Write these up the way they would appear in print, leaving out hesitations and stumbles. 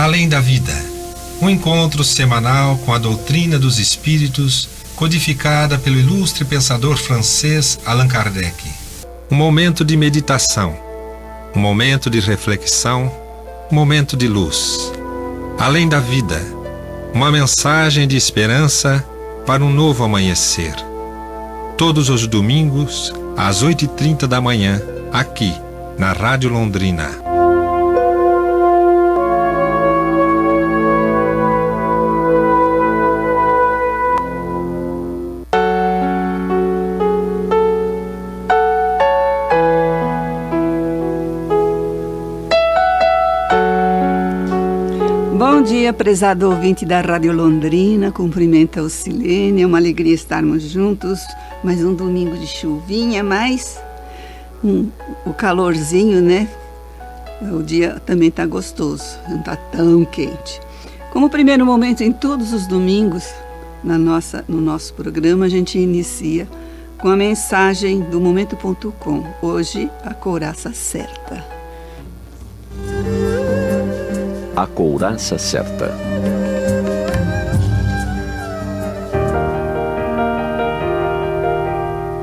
Além da Vida, um encontro semanal com a doutrina dos espíritos, codificada pelo ilustre pensador francês Allan Kardec. Um momento de meditação, um momento de reflexão, um momento de luz. Além da Vida, uma mensagem de esperança para um novo amanhecer. Todos os domingos, às 8h30 da manhã, aqui, na Rádio Londrina. Bom dia, prezado ouvinte da Rádio Londrina, cumprimenta o Silene, é uma alegria estarmos juntos, mais um domingo de chuvinha, mas o calorzinho, né? O dia também está gostoso, não está tão quente. Como primeiro momento em todos os domingos, no nosso programa, a gente inicia com a mensagem do Momento.com, hoje a couraça certa. A couraça certa.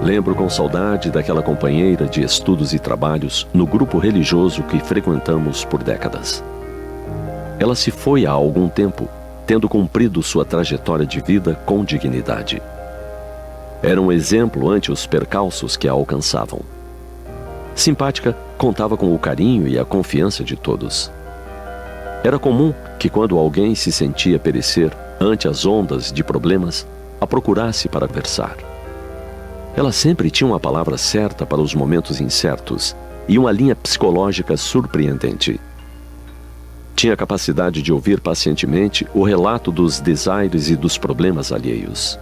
Lembro com saudade daquela companheira de estudos e trabalhos no grupo religioso que frequentamos por décadas. Ela se foi há algum tempo, tendo cumprido sua trajetória de vida com dignidade. Era um exemplo ante os percalços que a alcançavam. Simpática, contava com o carinho e a confiança de todos. Era comum que quando alguém se sentia perecer ante as ondas de problemas, a procurasse para versar. Ela sempre tinha uma palavra certa para os momentos incertos e uma linha psicológica surpreendente. Tinha a capacidade de ouvir pacientemente o relato dos desaires e dos problemas alheios.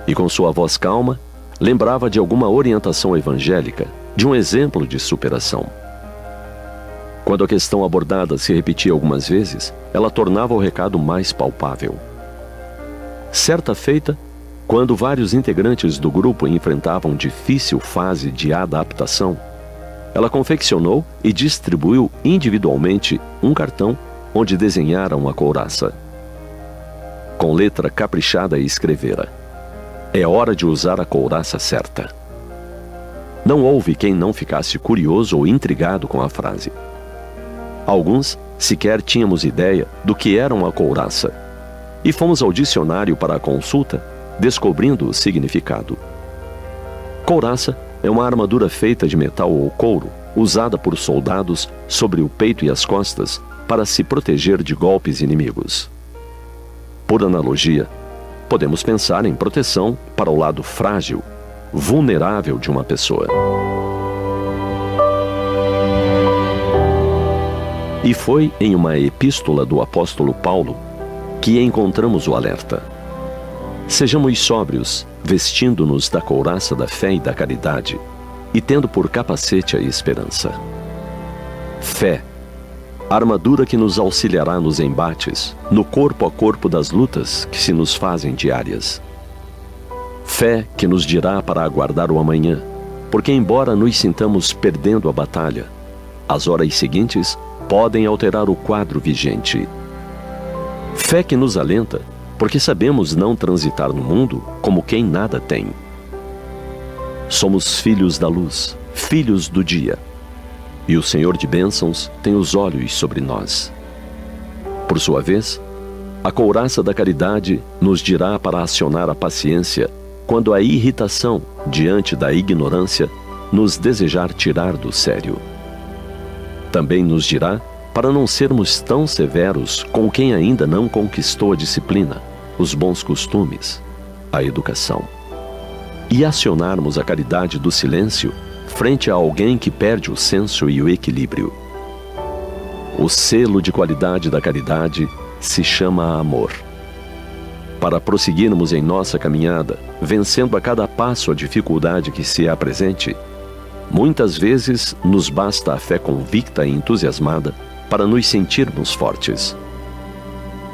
E com sua voz calma, lembrava de alguma orientação evangélica, de um exemplo de superação. Quando a questão abordada se repetia algumas vezes, ela tornava o recado mais palpável. Certa feita, quando vários integrantes do grupo enfrentavam difícil fase de adaptação, ela confeccionou e distribuiu individualmente um cartão onde desenhara uma couraça. Com letra caprichada escrevera: "É hora de usar a couraça certa." Não houve quem não ficasse curioso ou intrigado com a frase. Alguns sequer tínhamos ideia do que era uma couraça, e fomos ao dicionário para a consulta, descobrindo o significado. Couraça é uma armadura feita de metal ou couro, usada por soldados sobre o peito e as costas para se proteger de golpes inimigos. Por analogia, podemos pensar em proteção para o lado frágil, vulnerável de uma pessoa. E foi em uma epístola do apóstolo Paulo que encontramos o alerta: sejamos sóbrios, vestindo-nos da couraça da fé e da caridade, e tendo por capacete a esperança. Fé, armadura que nos auxiliará nos embates, no corpo a corpo das lutas que se nos fazem diárias. Fé que nos dirá para aguardar o amanhã, porque embora nos sintamos perdendo a batalha, as horas seguintes podem alterar o quadro vigente. Fé que nos alenta, porque sabemos não transitar no mundo como quem nada tem. Somos filhos da luz, filhos do dia, e o Senhor de bênçãos tem os olhos sobre nós. Por sua vez, a couraça da caridade nos dirá para acionar a paciência quando a irritação, diante da ignorância, nos desejar tirar do sério. Também nos dirá para não sermos tão severos com quem ainda não conquistou a disciplina, os bons costumes, a educação. E acionarmos a caridade do silêncio frente a alguém que perde o senso e o equilíbrio. O selo de qualidade da caridade se chama amor. Para prosseguirmos em nossa caminhada, vencendo a cada passo a dificuldade que se apresente, muitas vezes nos basta a fé convicta e entusiasmada para nos sentirmos fortes.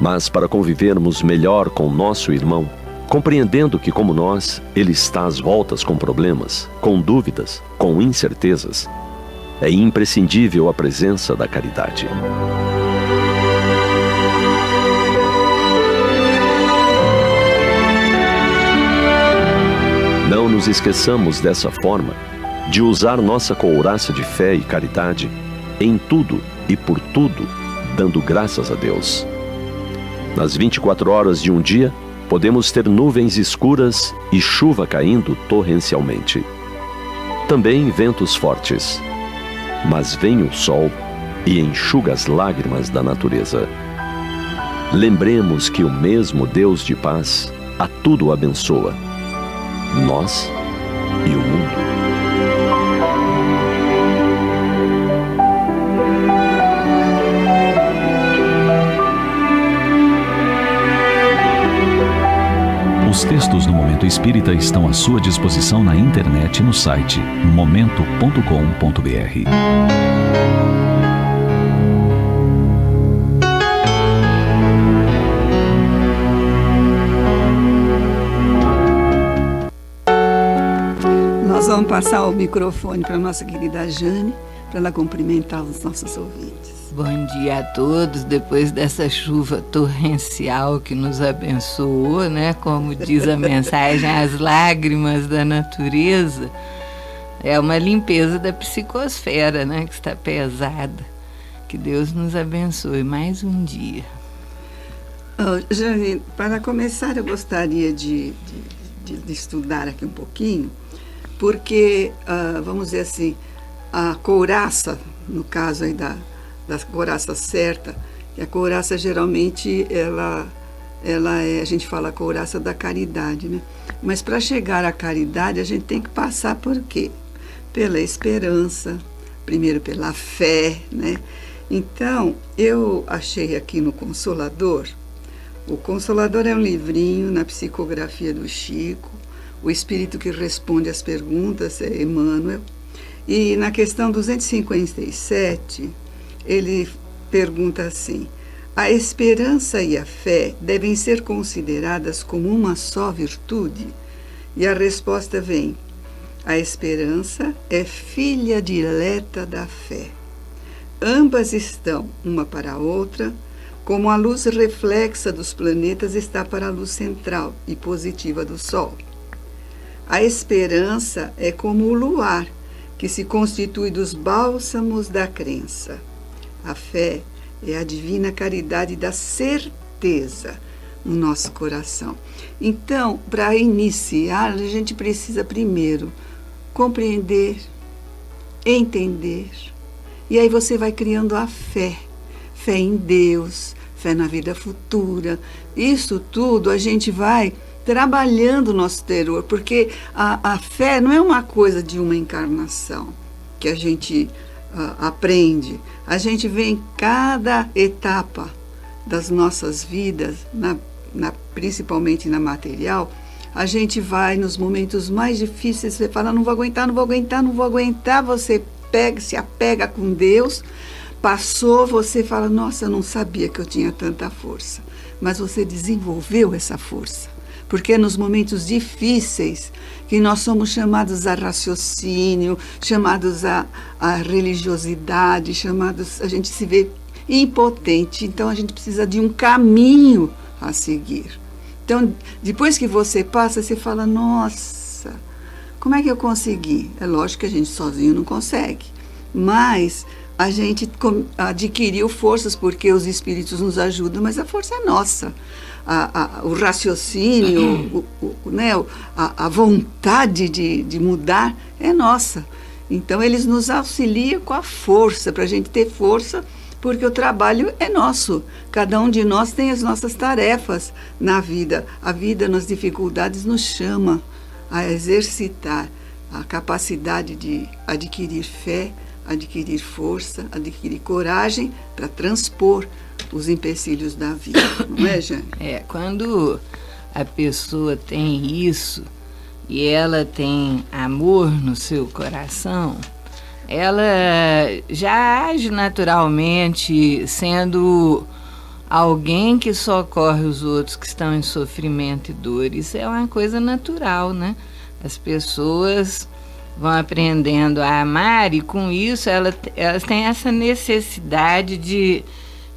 Mas para convivermos melhor com nosso irmão, compreendendo que, como nós, ele está às voltas com problemas, com dúvidas, com incertezas, é imprescindível a presença da caridade. nos esqueçamos dessa forma de usar nossa couraça de fé e caridade em tudo e por tudo, dando graças a Deus. Nas 24 horas de um dia, podemos ter nuvens escuras e chuva caindo torrencialmente. Também ventos fortes. Mas vem o sol e enxuga as lágrimas da natureza. Lembremos que o mesmo Deus de paz a tudo abençoa, nós e o mundo. Os textos do Momento Espírita estão à sua disposição na internet no site momento.com.br. Nós vamos passar o microfone para a nossa querida Jane, para ela cumprimentar os nossos ouvintes. Bom dia a todos, depois dessa chuva torrencial que nos abençoou, né? Como diz a mensagem, as lágrimas da natureza. É uma limpeza da psicosfera, né? Que está pesada. Que Deus nos abençoe mais um dia. Jane, para começar, eu gostaria de estudar aqui um pouquinho, porque, vamos dizer assim, a couraça, no caso aí da couraça certa, e a couraça geralmente ela é, a gente fala a couraça da caridade, né? Mas para chegar à caridade a gente tem que passar por quê? Pela esperança, primeiro pela fé, né? Então eu achei aqui no Consolador, o Consolador é um livrinho na psicografia do Chico, o espírito que responde às perguntas é Emmanuel, e na questão 257 ele pergunta assim: a esperança e a fé devem ser consideradas como uma só virtude? E a resposta vem: a esperança é filha dileta da fé. Ambas estão uma para a outra, como a luz reflexa dos planetas está para a luz central e positiva do Sol. A esperança é como o luar, que se constitui dos bálsamos da crença. A fé é a divina caridade da certeza no nosso coração. Então, para iniciar, a gente precisa primeiro compreender, entender, e aí você vai criando a fé. Fé em Deus, fé na vida futura. Isso tudo a gente vai trabalhando o nosso interior, porque a fé não é uma coisa de uma encarnação que a gente aprende. A gente vê em cada etapa das nossas vidas, principalmente na material, a gente vai nos momentos mais difíceis, você fala, não vou aguentar, você se apega com Deus, passou, você fala, nossa, eu não sabia que eu tinha tanta força, mas você desenvolveu essa força. Porque é nos momentos difíceis que nós somos chamados a raciocínio, chamados a religiosidade, a gente se vê impotente, então a gente precisa de um caminho a seguir. Então, depois que você passa, você fala, nossa, como é que eu consegui? É lógico que a gente sozinho não consegue, mas a gente adquiriu forças porque os espíritos nos ajudam, mas a força é nossa. O raciocínio, a vontade de mudar é nossa. Então, eles nos auxiliam com a força, para a gente ter força, porque o trabalho é nosso. Cada um de nós tem as nossas tarefas na vida. A vida, nas dificuldades, nos chama a exercitar a capacidade de adquirir fé, adquirir força, adquirir coragem para transpor os empecilhos da vida, não é, Jane? Quando a pessoa tem isso e ela tem amor no seu coração, ela já age naturalmente sendo alguém que socorre os outros que estão em sofrimento e dor. Isso é uma coisa natural, né? As pessoas vão aprendendo a amar e com isso elas têm essa necessidade de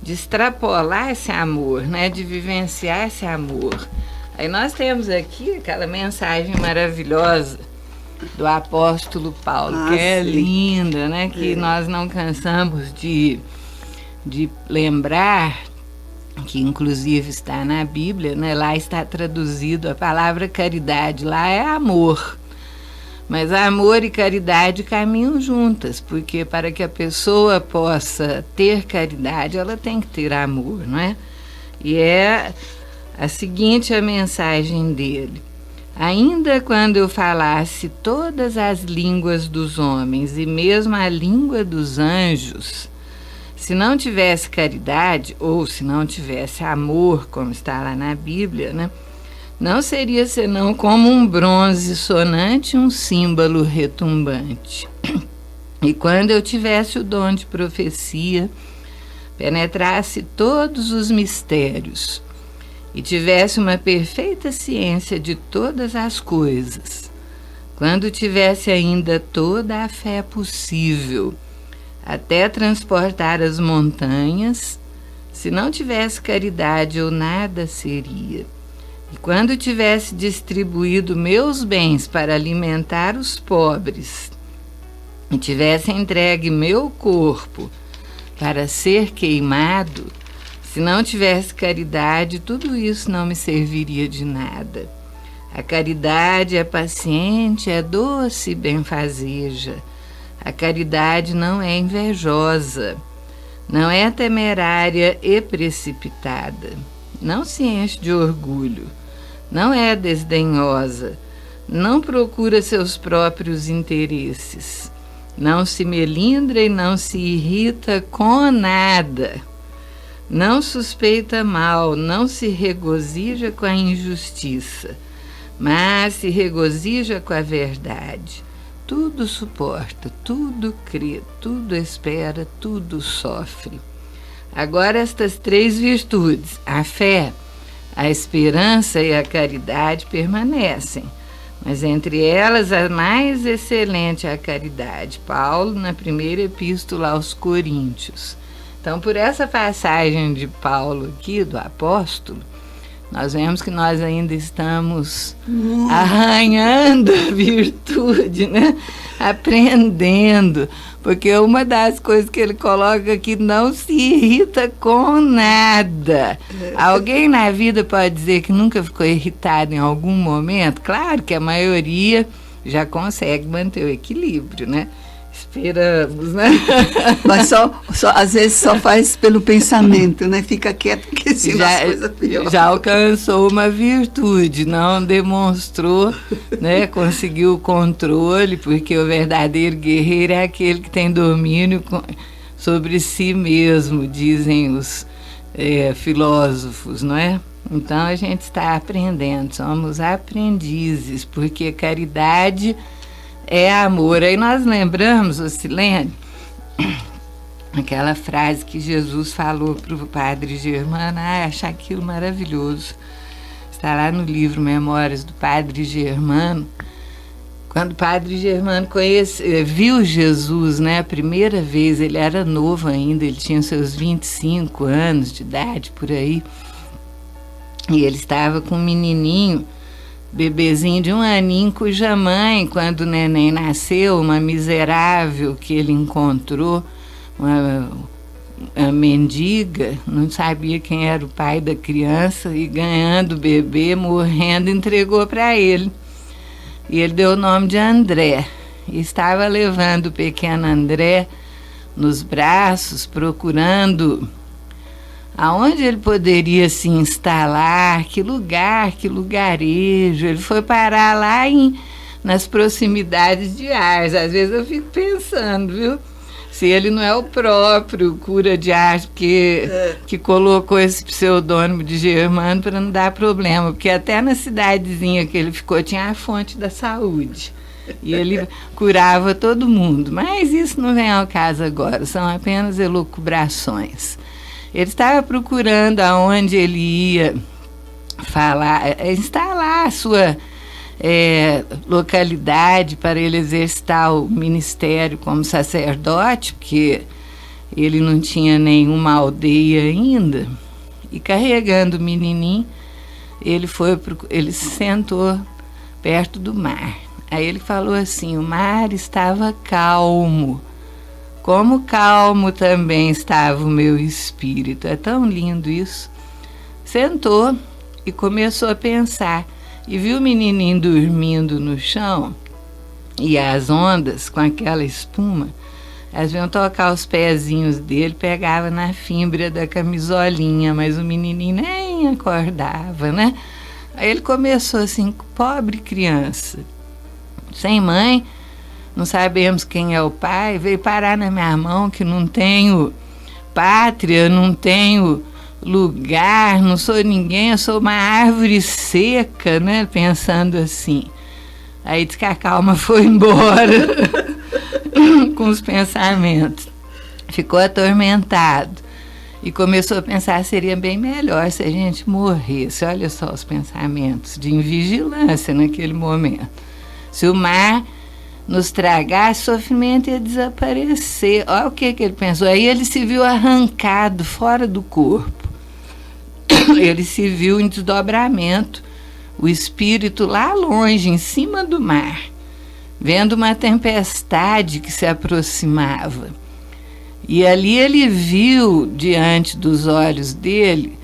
extrapolar esse amor, né? De vivenciar esse amor. Aí nós temos aqui aquela mensagem maravilhosa do apóstolo Paulo, que é linda, né? Que nós não cansamos de lembrar, que inclusive está na Bíblia, né? Lá está traduzido a palavra caridade, lá é amor. Mas amor e caridade caminham juntas, porque para que a pessoa possa ter caridade, ela tem que ter amor, não é? E é a seguinte a mensagem dele: ainda quando eu falasse todas as línguas dos homens e mesmo a língua dos anjos, se não tivesse caridade, ou se não tivesse amor, como está lá na Bíblia, né, não seria senão como um bronze sonante, um símbolo retumbante. E quando eu tivesse o dom de profecia, penetrasse todos os mistérios, e tivesse uma perfeita ciência de todas as coisas, quando tivesse ainda toda a fé possível, até transportar as montanhas, se não tivesse caridade eu nada seria. E quando tivesse distribuído meus bens para alimentar os pobres, e tivesse entregue meu corpo para ser queimado, se não tivesse caridade, tudo isso não me serviria de nada. A caridade é paciente, é doce e benfazeja. A caridade não é invejosa, não é temerária e precipitada, não se enche de orgulho, não é desdenhosa, não procura seus próprios interesses, não se melindra e não se irrita com nada, não suspeita mal, não se regozija com a injustiça, mas se regozija com a verdade. Tudo suporta, tudo crê, tudo espera, tudo sofre. Agora estas 3 virtudes, a fé, a esperança e a caridade, permanecem. Mas entre elas a mais excelente é a caridade. Paulo, na primeira epístola aos Coríntios. Então, por essa passagem de Paulo aqui, do apóstolo, nós vemos que nós ainda estamos arranhando a virtude, né? Aprendendo, porque uma das coisas que ele coloca aqui, não se irrita com nada. Alguém na vida pode dizer que nunca ficou irritado em algum momento? Claro que a maioria já consegue manter o equilíbrio, né? Esperamos, né? Mas às vezes só faz pelo pensamento, né? Fica quieto, porque senão as coisas pioram. Já alcançou uma virtude, não demonstrou, né? Conseguiu o controle, porque o verdadeiro guerreiro é aquele que tem domínio sobre si mesmo, dizem os filósofos, não é? Então a gente está aprendendo, somos aprendizes, porque caridade é amor. Aí nós lembramos, Silene, aquela frase que Jesus falou para o padre Germano, achar aquilo maravilhoso. Está lá no livro Memórias do Padre Germano. Quando o padre Germano viu Jesus, né, a primeira vez, ele era novo ainda, ele tinha seus 25 anos de idade, por aí. E ele estava com um menininho, bebezinho de 1 aninho, cuja mãe, quando o neném nasceu, uma miserável que ele encontrou, uma mendiga, não sabia quem era o pai da criança, e ganhando o bebê, morrendo, entregou para ele. E ele deu o nome de André. E estava levando o pequeno André nos braços, procurando aonde ele poderia se instalar, que lugar, que lugarejo. Ele foi parar lá nas proximidades de Ars. Às vezes eu fico pensando, viu? Se ele não é o próprio cura de Ars que colocou esse pseudônimo de Germano para não dar problema, porque até na cidadezinha que ele ficou tinha a fonte da saúde. E ele curava todo mundo. Mas isso não vem ao caso agora, são apenas elucubrações. Ele estava procurando aonde ele ia instalar a sua localidade para ele exercitar o ministério como sacerdote, porque ele não tinha nenhuma aldeia ainda. E carregando o menininho, ele se sentou perto do mar. Aí ele falou assim: o mar estava calmo, como calmo também estava o meu espírito. É tão lindo isso. Sentou e começou a pensar, e viu o menininho dormindo no chão, e as ondas com aquela espuma, elas vinham tocar os pezinhos dele, pegava na fímbria da camisolinha, mas o menininho nem acordava, né? Aí ele começou assim: pobre criança, sem mãe, não sabemos quem é o pai, veio parar na minha mão, que não tenho pátria, não tenho lugar, não sou ninguém, eu sou uma árvore seca, né? Pensando assim. Aí diz que a calma foi embora com os pensamentos. Ficou atormentado e começou a pensar: seria bem melhor se a gente morresse. Olha só os pensamentos de invigilância naquele momento. Se o mar nos tragasse, o sofrimento ia desaparecer. Olha o que ele pensou. Aí ele se viu arrancado fora do corpo. Ele se viu em desdobramento, o espírito lá longe, em cima do mar, vendo uma tempestade que se aproximava. E ali ele viu, diante dos olhos dele,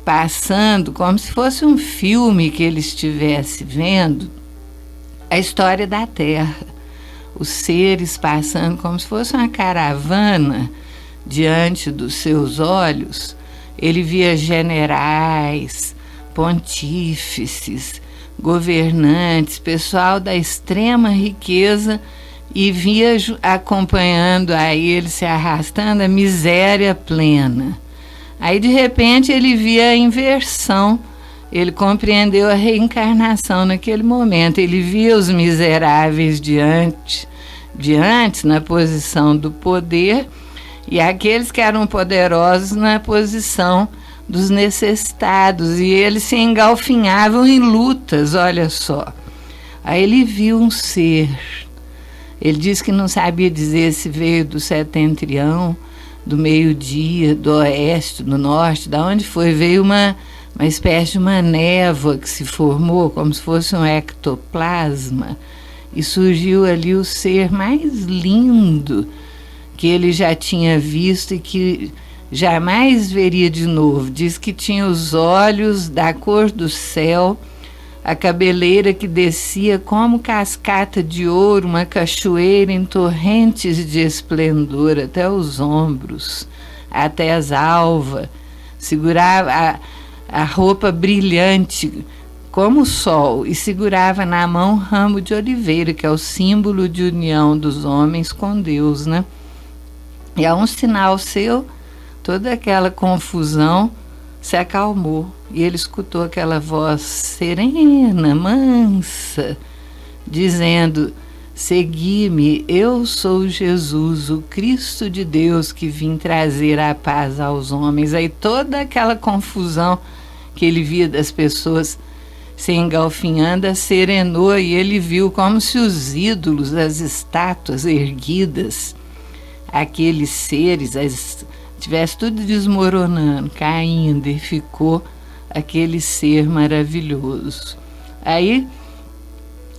passando, como se fosse um filme que ele estivesse vendo, a história da Terra. Os seres passando como se fosse uma caravana diante dos seus olhos. Ele via generais, pontífices, governantes, pessoal da extrema riqueza, e via acompanhando aí ele se arrastando a miséria plena. Aí de repente ele via a inversão, ele compreendeu a reencarnação naquele momento. Ele via os miseráveis diante na posição do poder, e aqueles que eram poderosos na posição dos necessitados, e eles se engalfinhavam em lutas, olha só. Aí ele viu um ser, ele disse que não sabia dizer se veio do setentrião, do meio-dia, do oeste, do norte, da onde foi. Veio uma espécie de uma névoa que se formou, como se fosse um ectoplasma, e surgiu ali o ser mais lindo que ele já tinha visto e que jamais veria de novo. Diz que tinha os olhos da cor do céu, a cabeleira que descia como cascata de ouro, uma cachoeira em torrentes de esplendor até os ombros, até as alvas, segurava a roupa brilhante como o sol, e segurava na mão um ramo de oliveira, que é o símbolo de união dos homens com Deus, né? E a um sinal seu, toda aquela confusão se acalmou, e ele escutou aquela voz serena, mansa, dizendo: segui-me, eu sou Jesus, o Cristo de Deus, que vim trazer a paz aos homens. Aí toda aquela confusão que ele via das pessoas se engalfinhando serenou, e ele viu como se os ídolos, as estátuas erguidas, aqueles seres, tivesse tudo desmoronando, caindo, e ficou aquele ser maravilhoso. Aí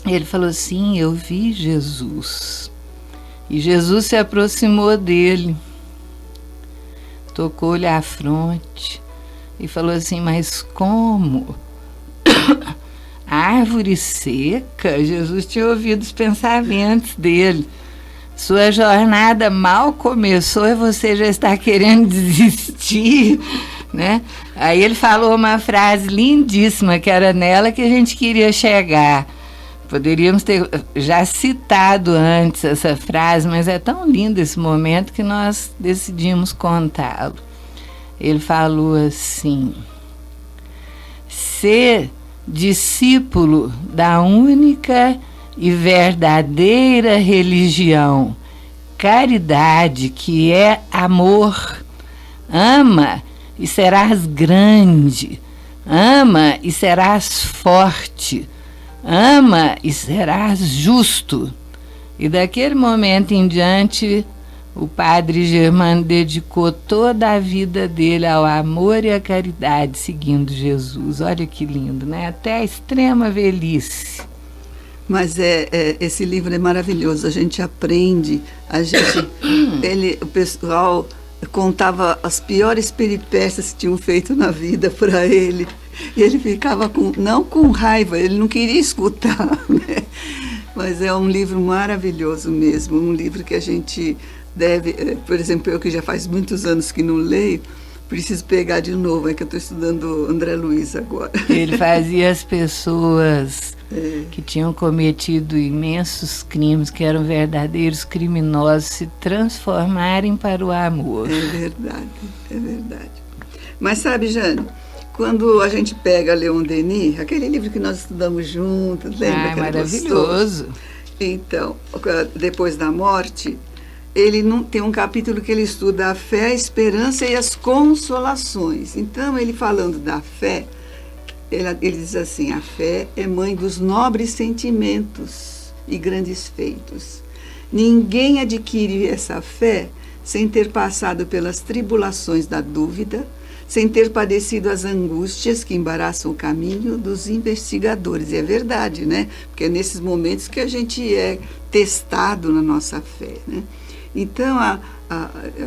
ele falou assim: eu vi Jesus. E Jesus se aproximou dele, tocou-lhe a fronte e falou assim: mas como? A árvore seca? Jesus tinha ouvido os pensamentos dele. Sua jornada mal começou e você já está querendo desistir, né? Aí ele falou uma frase lindíssima, que era nela que a gente queria chegar. Poderíamos ter já citado antes essa frase, mas é tão lindo esse momento que nós decidimos contá-lo. Ele falou assim: ser discípulo da única e verdadeira religião, caridade, que é amor. Ama e serás grande, ama e serás forte, ama e serás justo. E daquele momento em diante O padre Germano dedicou toda a vida dele ao amor e à caridade, seguindo Jesus. Olha que lindo, né? Até a extrema velhice. Mas esse livro é maravilhoso, a gente aprende, o pessoal contava as piores peripécias que tinham feito na vida para ele, e ele ficava não com raiva, ele não queria escutar, né? Mas é um livro maravilhoso mesmo, um livro que a gente deve, por exemplo, eu que já faz muitos anos que não leio, preciso pegar de novo, é que eu estou estudando André Luiz agora. Ele fazia as pessoas que tinham cometido imensos crimes, que eram verdadeiros criminosos, se transformarem para o amor. É verdade, é verdade. Mas sabe, Jane, quando a gente pega Leon Denis, aquele livro que nós estudamos juntos, lembra que era maravilhoso. Gostoso? Então, depois da morte, ele tem um capítulo que ele estuda a fé, a esperança e as consolações. Então, ele falando da fé, ele diz assim: a fé é mãe dos nobres sentimentos e grandes feitos. Ninguém adquire essa fé sem ter passado pelas tribulações da dúvida, sem ter padecido as angústias que embaraçam o caminho dos investigadores. E é verdade, né? Porque é nesses momentos que a gente é testado na nossa fé, né? Então,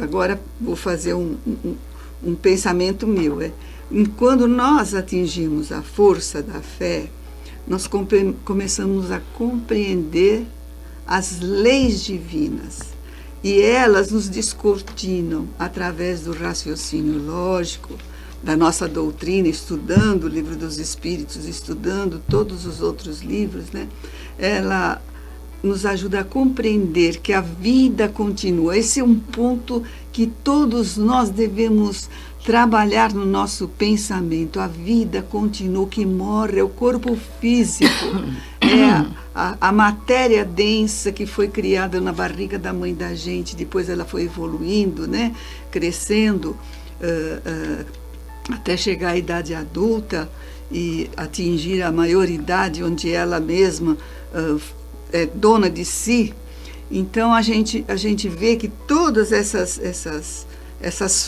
agora vou fazer um pensamento meu. Quando nós atingimos a força da fé, nós começamos a compreender as leis divinas. E elas nos descortinam através do raciocínio lógico, da nossa doutrina, estudando o Livro dos Espíritos, estudando todos os outros livros, né? Ela nos ajuda a compreender que a vida continua. Esse é um ponto que todos nós devemos trabalhar no nosso pensamento. A vida continua, o que morre é o corpo físico, é a matéria densa que foi criada na barriga da mãe da gente, depois ela foi evoluindo, né? Crescendo, até chegar à idade adulta e atingir a maioridade, onde ela mesma é dona de si. Então a gente vê que todas essas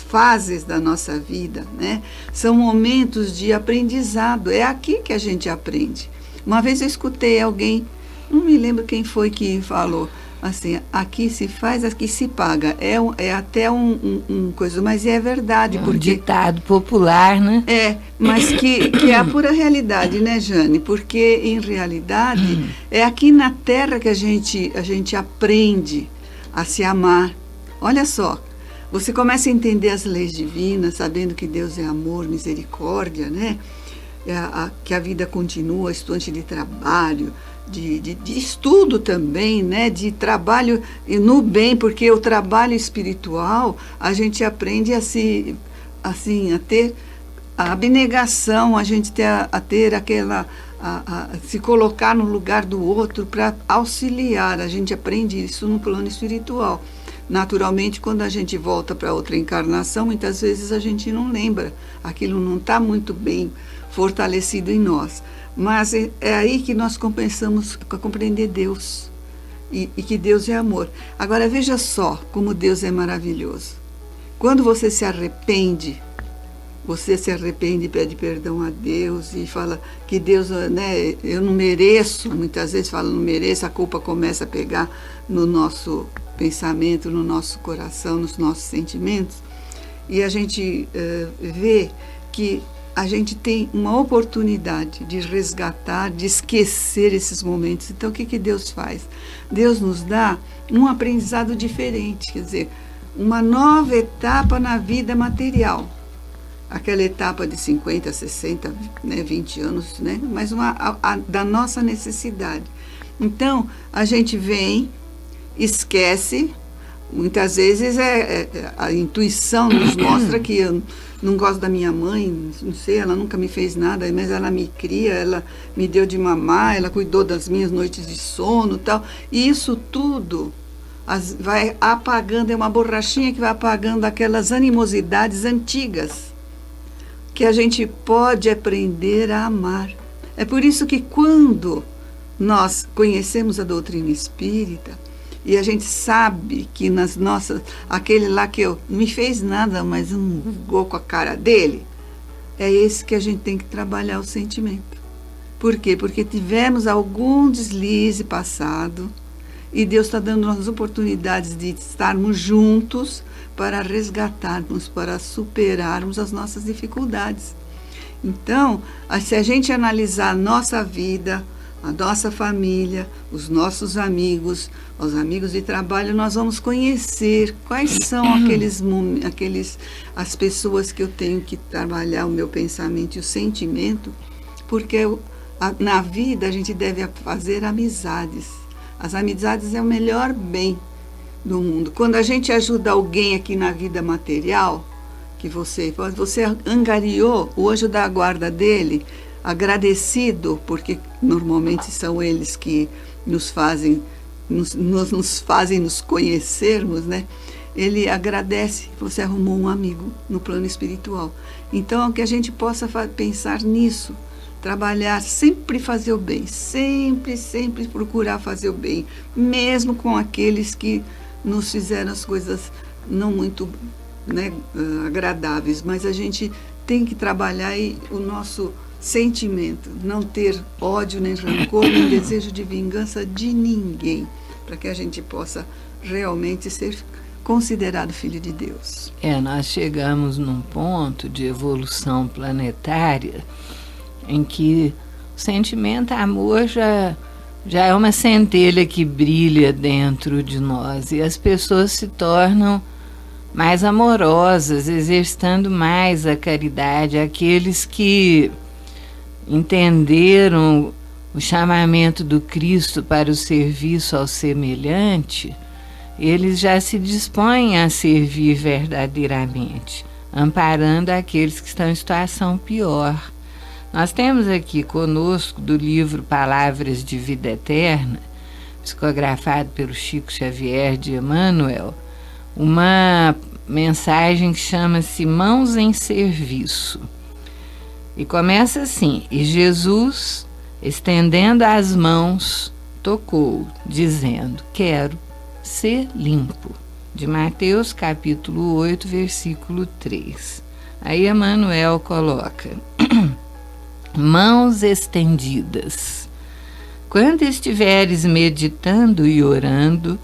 fases da nossa vida, né, são momentos de aprendizado. É aqui que a gente aprende. Uma vez eu escutei alguém, não me lembro quem foi que falou assim: aqui se faz, aqui se paga. É até um coisa, mas é verdade. Um ditado popular, né? Mas que é a pura realidade, né, Jane? Porque, em realidade, é aqui na Terra que a gente aprende a se amar. Olha só, você começa a entender as leis divinas, sabendo que Deus é amor, misericórdia, né? Que a vida continua, estudante de trabalho, de estudo também, né? De trabalho no bem, porque o trabalho espiritual a gente aprende a ter a abnegação, a gente a ter aquela se colocar no lugar do outro para auxiliar. A gente aprende isso no plano espiritual. Naturalmente, quando a gente volta para outra encarnação, muitas vezes a gente não lembra, aquilo não está muito bem fortalecido em nós. Mas é aí que nós começamos a compreender Deus e que Deus é amor. Agora, veja só como Deus é maravilhoso. Quando você se arrepende e pede perdão a Deus e fala que Deus, né, eu não mereço, muitas vezes fala não mereço, a culpa começa a pegar no nosso pensamento, no nosso coração, nos nossos sentimentos, e a gente vê que a gente tem uma oportunidade de resgatar, de esquecer esses momentos. Então, o que Deus faz? Deus nos dá um aprendizado diferente, quer dizer, uma nova etapa na vida material. Aquela etapa de 50, 60, né, 20 anos, né, mas da nossa necessidade. Então, a gente vem, esquece, muitas vezes a intuição nos mostra que eu não gosto da minha mãe, não sei, ela nunca me fez nada, mas ela me cria, ela me deu de mamar, ela cuidou das minhas noites de sono e tal. E isso tudo vai apagando, é uma borrachinha que vai apagando aquelas animosidades antigas que a gente pode aprender a amar. É por isso que quando nós conhecemos a doutrina espírita, e a gente sabe que nas nossas, aquele lá que eu não me fez nada, mas um gol com a cara dele, é esse que a gente tem que trabalhar o sentimento. Por quê? Porque tivemos algum deslize passado e Deus está dando as oportunidades de estarmos juntos para resgatarmos, para superarmos as nossas dificuldades. Então, se a gente analisar a nossa vida, a nossa família, os nossos amigos, os amigos de trabalho, nós vamos conhecer quais são as pessoas que eu tenho que trabalhar o meu pensamento e o sentimento, porque na vida a gente deve fazer amizades. As amizades é o melhor bem do mundo. Quando a gente ajuda alguém aqui na vida material, que você angariou o anjo da guarda dele, agradecido, porque normalmente são eles que nos fazem nos conhecermos, né? Ele agradece, você arrumou um amigo no plano espiritual. Então, que a gente possa pensar nisso, trabalhar, sempre fazer o bem, sempre procurar fazer o bem, mesmo com aqueles que nos fizeram as coisas não muito, né, agradáveis, mas a gente tem que trabalhar o nosso sentimento, não ter ódio, nem rancor, nem desejo de vingança de ninguém, para que a gente possa realmente ser considerado filho de Deus. Nós chegamos num ponto de evolução planetária em que o sentimento amor já é uma centelha que brilha dentro de nós, e as pessoas se tornam mais amorosas, exercitando mais a caridade. Aqueles que entenderam o chamamento do Cristo para o serviço ao semelhante, eles já se dispõem a servir verdadeiramente, amparando aqueles que estão em situação pior. Nós temos aqui conosco, do livro Palavras de Vida Eterna, psicografado pelo Chico Xavier de Emmanuel, uma mensagem que chama-se Mãos em Serviço. E começa assim: e Jesus, estendendo as mãos, tocou, dizendo: quero ser limpo. De Mateus capítulo 8, versículo 3. Aí Emmanuel coloca: mãos estendidas. Quando estiveres meditando e orando,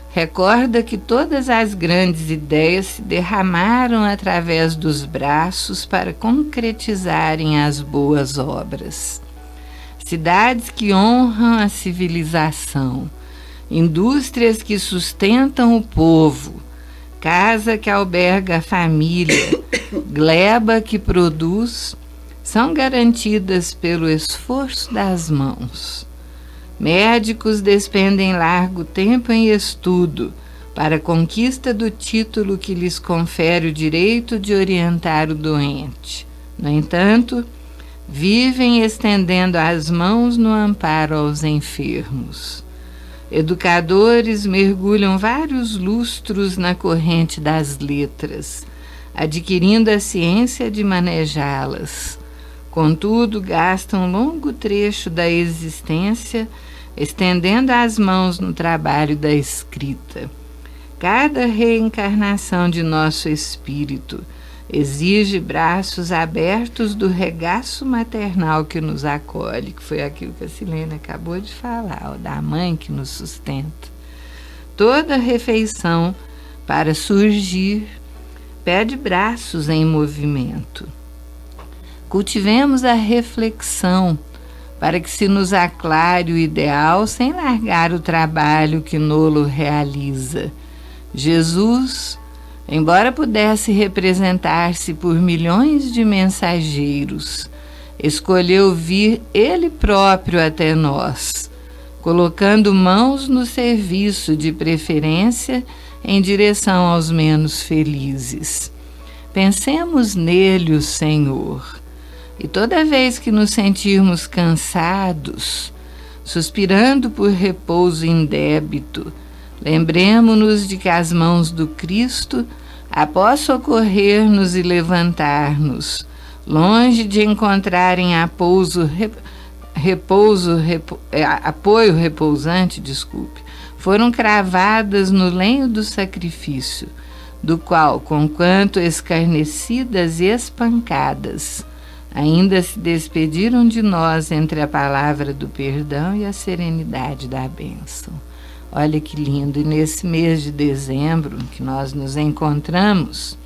recorda que todas as grandes ideias se derramaram através dos braços para concretizarem as boas obras. Cidades que honram a civilização, indústrias que sustentam o povo, casa que alberga a família, gleba que produz, são garantidas pelo esforço das mãos. Médicos despendem largo tempo em estudo para a conquista do título que lhes confere o direito de orientar o doente. No entanto, vivem estendendo as mãos no amparo aos enfermos. Educadores mergulham vários lustros na corrente das letras, adquirindo a ciência de manejá-las. Contudo, gastam um longo trecho da existência estendendo as mãos no trabalho da escrita. Cada reencarnação de nosso espírito exige braços abertos do regaço maternal que nos acolhe, que foi aquilo que a Silene acabou de falar, da mãe que nos sustenta. Toda refeição, para surgir, pede braços em movimento. Cultivemos a reflexão para que se nos aclare o ideal sem largar o trabalho que nolo realiza. Jesus, embora pudesse representar-se por milhões de mensageiros, escolheu vir ele próprio até nós, colocando mãos no serviço, de preferência em direção aos menos felizes. Pensemos nele, o Senhor. E toda vez que nos sentirmos cansados, suspirando por repouso indébito, lembremo-nos de que as mãos do Cristo, após socorrer-nos e levantar-nos, longe de encontrarem apoio repousante, foram cravadas no lenho do sacrifício, do qual, conquanto escarnecidas e espancadas, ainda se despediram de nós entre a palavra do perdão e a serenidade da bênção. Olha que lindo! E nesse mês de dezembro que nós nos encontramos,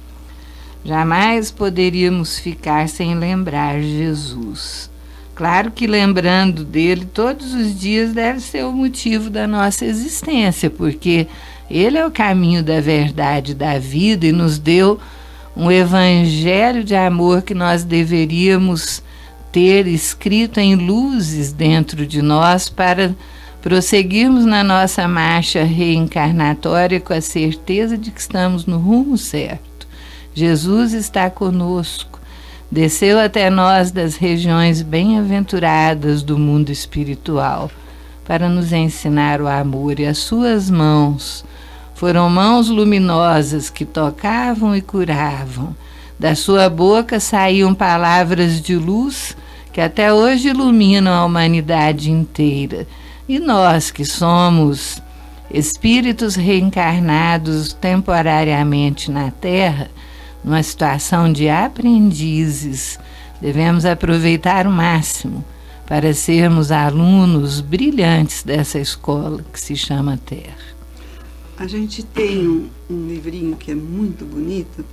jamais poderíamos ficar sem lembrar Jesus. Claro que lembrando dele todos os dias deve ser o motivo da nossa existência, porque ele é o caminho da verdade, da vida, e nos deu um evangelho de amor que nós deveríamos ter escrito em luzes dentro de nós para prosseguirmos na nossa marcha reencarnatória com a certeza de que estamos no rumo certo. Jesus está conosco, desceu até nós das regiões bem-aventuradas do mundo espiritual para nos ensinar o amor, e as suas mãos foram mãos luminosas que tocavam e curavam. Da sua boca saíam palavras de luz que até hoje iluminam a humanidade inteira. E nós, que somos espíritos reencarnados temporariamente na Terra, numa situação de aprendizes, devemos aproveitar o máximo para sermos alunos brilhantes dessa escola que se chama Terra. A gente tem um livrinho que é muito bonito,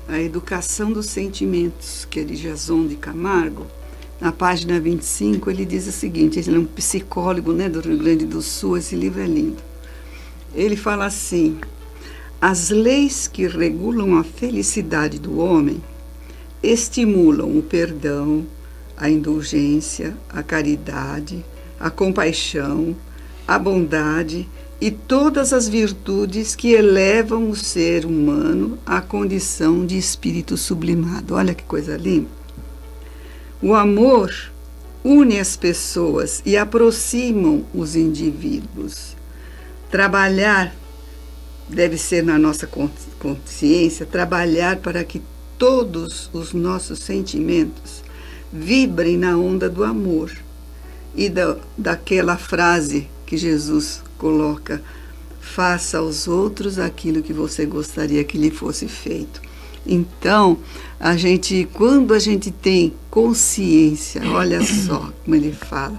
A Educação dos Sentimentos, que é de Jason de Camargo. Na página 25, ele diz o seguinte, ele é um psicólogo, né, do Rio Grande do Sul, esse livro é lindo. Ele fala assim: as leis que regulam a felicidade do homem estimulam o perdão, a indulgência, a caridade, a compaixão, a bondade e todas as virtudes que elevam o ser humano à condição de espírito sublimado. Olha que coisa linda! O amor une as pessoas e aproximam os indivíduos. Trabalhar deve ser na nossa consciência, trabalhar para que todos os nossos sentimentos vibrem na onda do amor. E daquela frase que Jesus coloca: faça aos outros aquilo que você gostaria que lhe fosse feito. Então, quando a gente tem consciência, olha só como ele fala,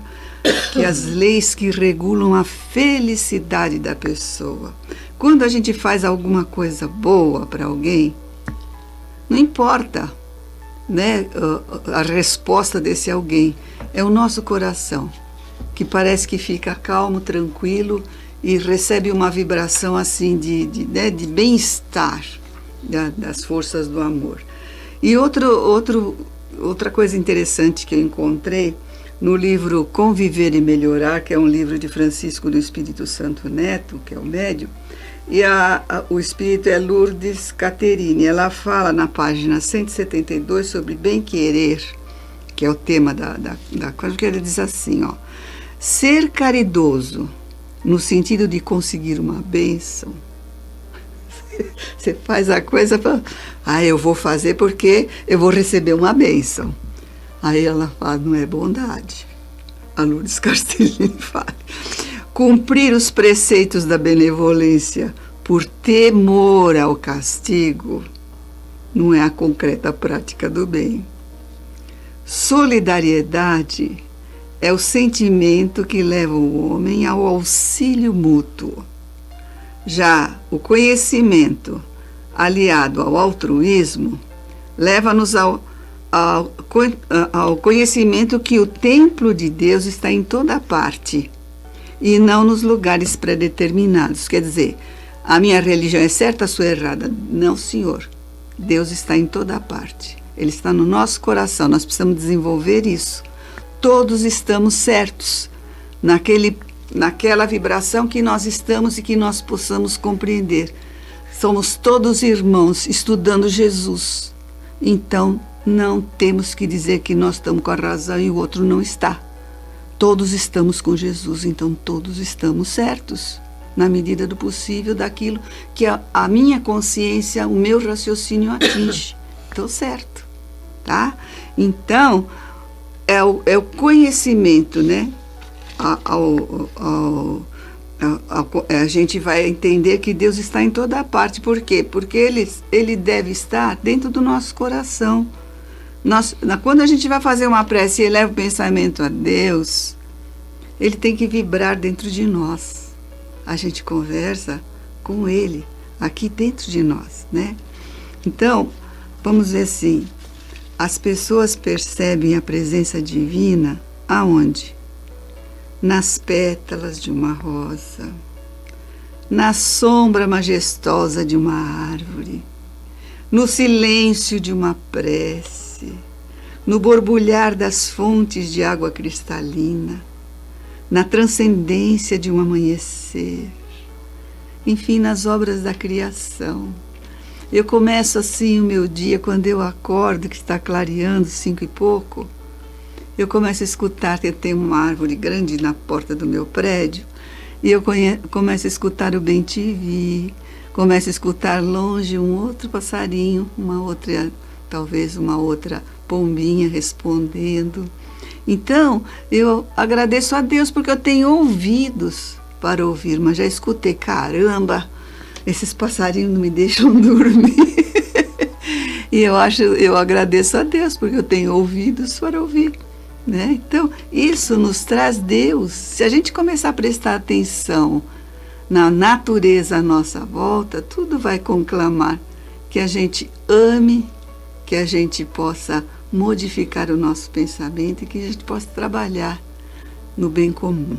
que as leis que regulam a felicidade da pessoa, quando a gente faz alguma coisa boa para alguém, não importa, né, a resposta desse alguém, é o nosso coração, que parece que fica calmo, tranquilo e recebe uma vibração assim de bem-estar das forças do amor. E outra coisa interessante que eu encontrei no livro Conviver e Melhorar, que é um livro de Francisco do Espírito Santo Neto, que é o médium, e o espírito é Lourdes Caterine. Ela fala na página 172 sobre bem-querer, que é o tema da coisa, que ele diz assim, ó: ser caridoso no sentido de conseguir uma bênção. Você faz a coisa para, eu vou fazer porque eu vou receber uma bênção. Aí ela fala, não é bondade. A Lourdes Castellini fala: cumprir os preceitos da benevolência por temor ao castigo não é a concreta prática do bem. Solidariedade é o sentimento que leva o homem ao auxílio mútuo. Já o conhecimento, aliado ao altruísmo, leva-nos ao conhecimento que o templo de Deus está em toda parte e não nos lugares predeterminados. Quer dizer, a minha religião é certa, a sua é errada. Não, senhor. Deus está em toda parte. Ele está no nosso coração. Nós precisamos desenvolver isso. Todos estamos certos naquela vibração que nós estamos e que nós possamos compreender. Somos todos irmãos estudando Jesus. Então, não temos que dizer que nós estamos com a razão e o outro não está. Todos estamos com Jesus, então todos estamos certos, na medida do possível, daquilo que a minha consciência, o meu raciocínio atinge. Estou certo, tá? Então, é o conhecimento, né? a gente vai entender que Deus está em toda parte. Por quê? Porque Ele deve estar dentro do nosso coração. Quando a gente vai fazer uma prece e eleva o pensamento a Deus, Ele tem que vibrar dentro de nós. A gente conversa com Ele aqui dentro de nós, né? Então, vamos ver assim, as pessoas percebem a presença divina aonde? Nas pétalas de uma rosa, na sombra majestosa de uma árvore, no silêncio de uma prece, no borbulhar das fontes de água cristalina, na transcendência de um amanhecer, enfim, nas obras da criação. Eu começo assim o meu dia, quando eu acordo, que está clareando 5 e pouco, eu começo a escutar, que eu tenho uma árvore grande na porta do meu prédio, e eu começo a escutar o bem-te-vi, começo a escutar longe um outro passarinho, talvez uma outra pombinha respondendo. Então, eu agradeço a Deus porque eu tenho ouvidos para ouvir, mas já escutei, caramba, esses passarinhos não me deixam dormir. E eu agradeço a Deus porque eu tenho ouvidos para ouvir, né? Então, isso nos traz Deus. Se a gente começar a prestar atenção na natureza à nossa volta, tudo vai conclamar que a gente ame, que a gente possa modificar o nosso pensamento e que a gente possa trabalhar no bem comum.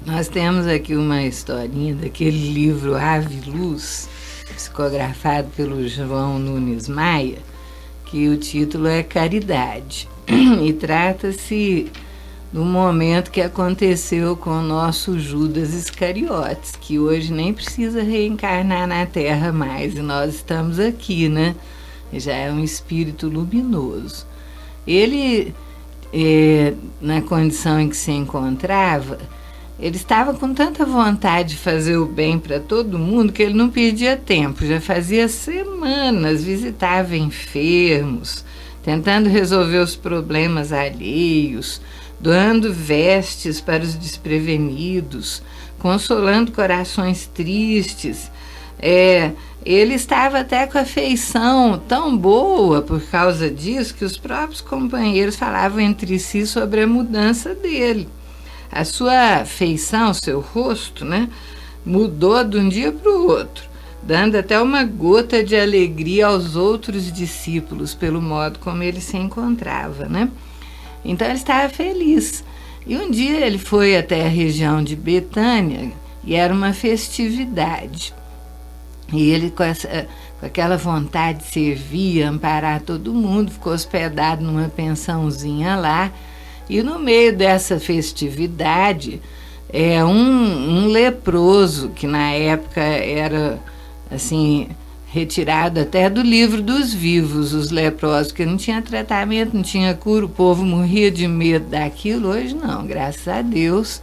Nós temos aqui uma historinha daquele livro Ave Luz, psicografado pelo João Nunes Maia, que o título é Caridade. E trata-se do momento que aconteceu com o nosso Judas Iscariotes, que hoje nem precisa reencarnar na Terra mais, e nós estamos aqui, né? Já é um espírito luminoso. Ele, na condição em que se encontrava, ele estava com tanta vontade de fazer o bem para todo mundo que ele não perdia tempo. Já fazia semanas, visitava enfermos, tentando resolver os problemas alheios, doando vestes para os desprevenidos, consolando corações tristes. Ele estava até com a feição tão boa por causa disso que os próprios companheiros falavam entre si sobre a mudança dele. A sua feição, o seu rosto, né, mudou de um dia para o outro, dando até uma gota de alegria aos outros discípulos pelo modo como ele se encontrava, né? Então ele estava feliz. E um dia ele foi até a região de Betânia e era uma festividade. E ele, com aquela vontade de servir, amparar todo mundo, ficou hospedado numa pensãozinha lá. E no meio dessa festividade, um leproso, que na época era assim, retirado até do livro dos vivos, os leprosos, que não tinha tratamento, não tinha cura, o povo morria de medo daquilo. Hoje não, graças a Deus,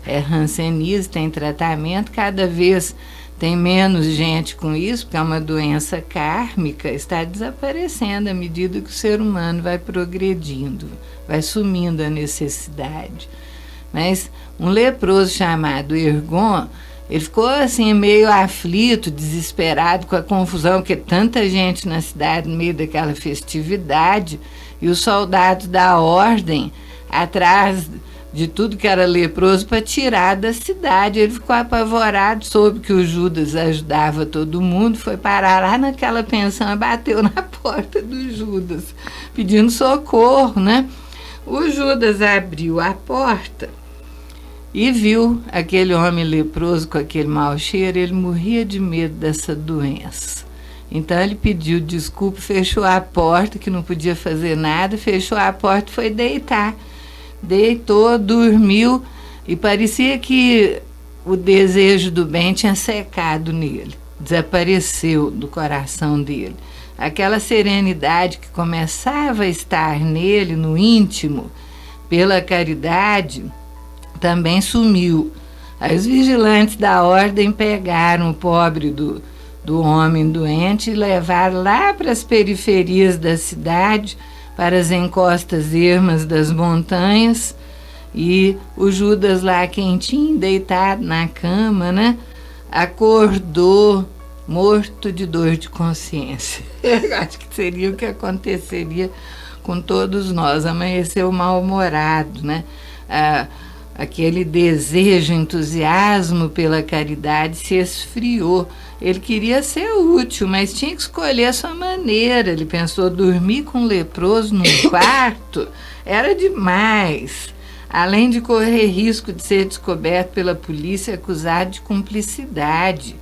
é hanseníase, tem tratamento, cada vez tem menos gente com isso, porque é uma doença kármica, está desaparecendo à medida que o ser humano vai progredindo, vai sumindo a necessidade. Mas um leproso chamado Ergon, ele ficou assim meio aflito, desesperado com a confusão, porque tanta gente na cidade no meio daquela festividade, e os soldados da ordem atrás de tudo que era leproso para tirar da cidade. Ele ficou apavorado, soube que o Judas ajudava todo mundo, foi parar lá naquela pensão e bateu na porta do Judas, pedindo socorro, né? O Judas abriu a porta e viu aquele homem leproso com aquele mau cheiro. Ele morria de medo dessa doença. Então ele pediu desculpa, fechou a porta, que não podia fazer nada, fechou a porta e foi deitar. Deitou, dormiu, e parecia que o desejo do bem tinha secado nele, desapareceu do coração dele. Aquela serenidade que começava a estar nele, no íntimo, pela caridade, também sumiu. Aí os vigilantes da ordem pegaram o pobre do homem doente e levaram lá para as periferias da cidade, para as encostas ermas das montanhas, E o Judas lá quentinho, deitado na cama, né? Acordou morto de dor de consciência. Eu acho que seria o que aconteceria com todos nós. Amanheceu mal-humorado, né? Aquele desejo, entusiasmo pela caridade se esfriou. Ele queria ser útil, mas tinha que escolher a sua maneira. Ele pensou, dormir com um leproso num quarto era demais. Além de correr risco de ser descoberto pela polícia, acusado de cumplicidade.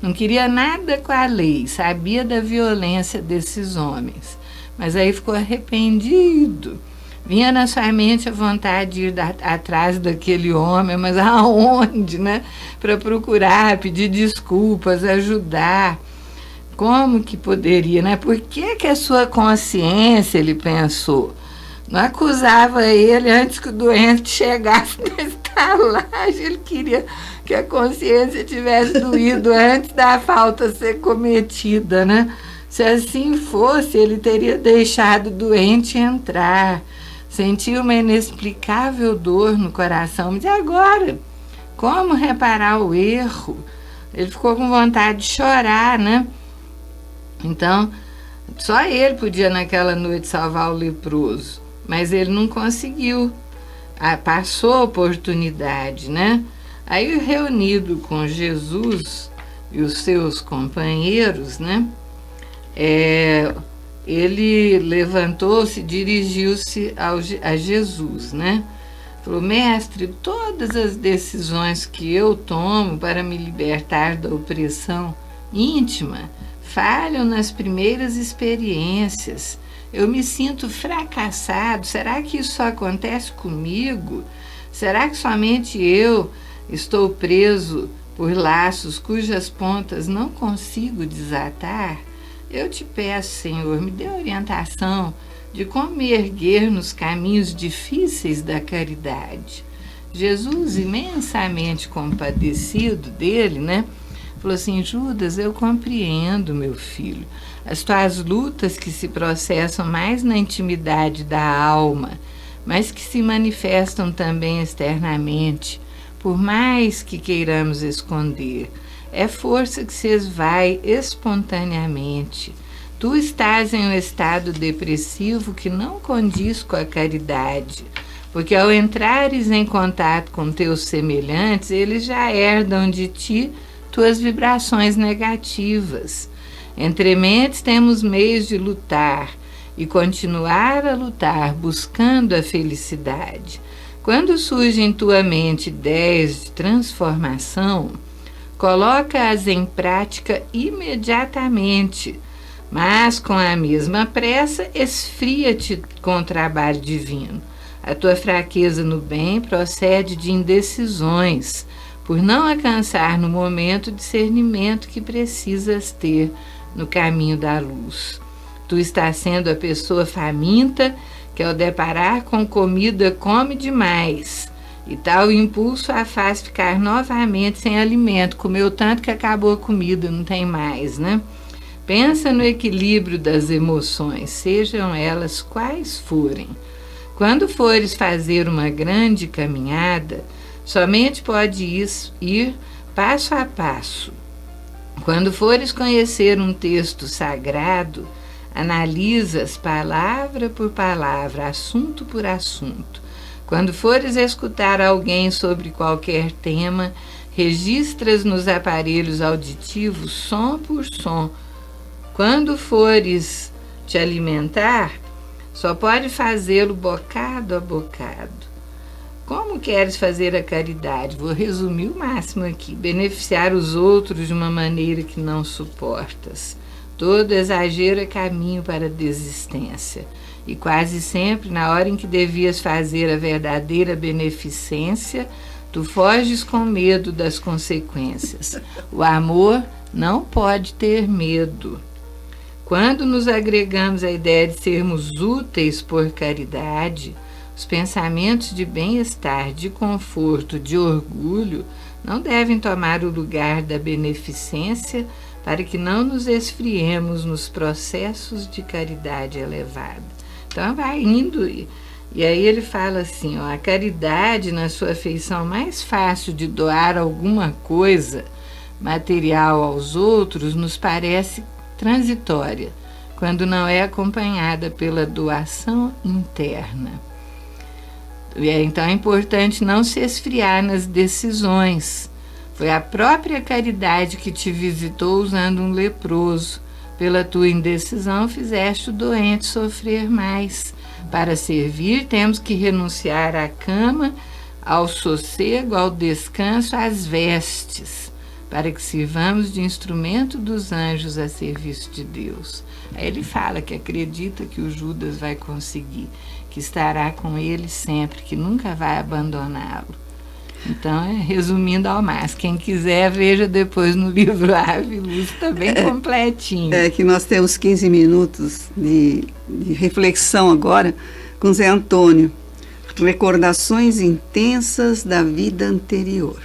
Não queria nada com a lei, sabia da violência desses homens. Mas aí ficou arrependido. Vinha na sua mente a vontade de ir atrás daquele homem, mas aonde, né? Para procurar, pedir desculpas, ajudar. Como que poderia, né? Por que a sua consciência, ele pensou, não acusava ele antes que o doente chegasse na estalagem? Ele queria que a consciência tivesse doído antes da falta ser cometida, né? Se assim fosse, ele teria deixado o doente entrar. Sentiu uma inexplicável dor no coração. Mas e agora? Como reparar o erro? Ele ficou com vontade de chorar, né? Então, só ele podia naquela noite salvar o leproso. Mas ele não conseguiu. Passou a oportunidade, né? Aí, reunido com Jesus e os seus companheiros, né? Ele levantou-se e dirigiu-se a Jesus, né? Falou, mestre, todas as decisões que eu tomo para me libertar da opressão íntima falham nas primeiras experiências. Eu me sinto fracassado. Será que isso só acontece comigo? Será que somente eu estou preso por laços cujas pontas não consigo desatar? Eu te peço, Senhor, me dê orientação de como me erguer nos caminhos difíceis da caridade. Jesus, imensamente compadecido dele, né? Falou assim, Judas, eu compreendo, meu filho, as tuas lutas que se processam mais na intimidade da alma, mas que se manifestam também externamente, por mais que queiramos esconder. É força que se esvai espontaneamente. Tu estás em um estado depressivo que não condiz com a caridade, porque ao entrares em contato com teus semelhantes, eles já herdam de ti tuas vibrações negativas. Entre mentes temos meios de lutar e continuar a lutar, buscando a felicidade. Quando surgem em tua mente ideias de transformação, coloca-as em prática imediatamente, mas com a mesma pressa esfria-te com o trabalho divino. A tua fraqueza no bem procede de indecisões, por não alcançar no momento o discernimento que precisas ter no caminho da luz. Tu estás sendo a pessoa faminta que ao deparar com comida come demais, e tal impulso a faz ficar novamente sem alimento. Comeu tanto que acabou a comida, não tem mais, né? Pensa no equilíbrio das emoções, sejam elas quais forem. Quando fores fazer uma grande caminhada, somente pode ir passo a passo. Quando fores conhecer um texto sagrado, analisas palavra por palavra, assunto por assunto. Quando fores escutar alguém sobre qualquer tema, registras nos aparelhos auditivos som por som. Quando fores te alimentar, só pode fazê-lo bocado a bocado. Como queres fazer a caridade? Vou resumir o máximo aqui. Beneficiar os outros de uma maneira que não suportas. Todo exagero é caminho para a desistência. E quase sempre, na hora em que devias fazer a verdadeira beneficência, tu foges com medo das consequências. O amor não pode ter medo. Quando nos agregamos à ideia de sermos úteis por caridade, os pensamentos de bem-estar, de conforto, de orgulho, não devem tomar o lugar da beneficência para que não nos esfriemos nos processos de caridade elevada. Então vai indo E aí ele fala assim, ó, a caridade, na sua feição mais fácil de doar alguma coisa material aos outros, nos parece transitória, quando não é acompanhada pela doação interna. Então é importante não se esfriar nas decisões. Foi a própria caridade que te visitou usando um leproso. Pela tua indecisão fizeste o doente sofrer mais. Para servir, temos que renunciar à cama, ao sossego, ao descanso, às vestes, para que sirvamos de instrumento dos anjos a serviço de Deus. Aí ele fala que acredita que o Judas vai conseguir, que estará com ele sempre, que nunca vai abandoná-lo. Então, resumindo ao máximo, quem quiser, veja depois no livro Ave Luz, está bem completinho. É que nós temos 15 minutos de reflexão agora com Zé Antônio. Recordações intensas da vida anterior.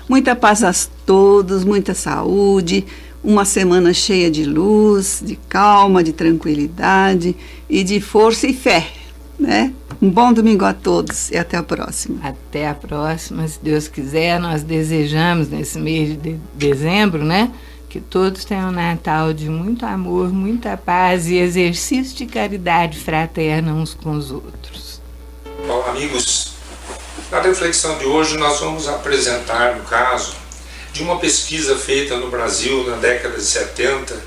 Muita paz a todos, muita saúde, uma semana cheia de luz, de calma, de tranquilidade e de força e fé, né? Um bom domingo a todos e até a próxima. Até a próxima, se Deus quiser. Nós desejamos nesse mês de dezembro, né, que todos tenham um Natal de muito amor, muita paz e exercício de caridade fraterna uns com os outros. Bom, amigos, na reflexão de hoje nós vamos apresentar, no caso, de uma pesquisa feita no Brasil na década de 70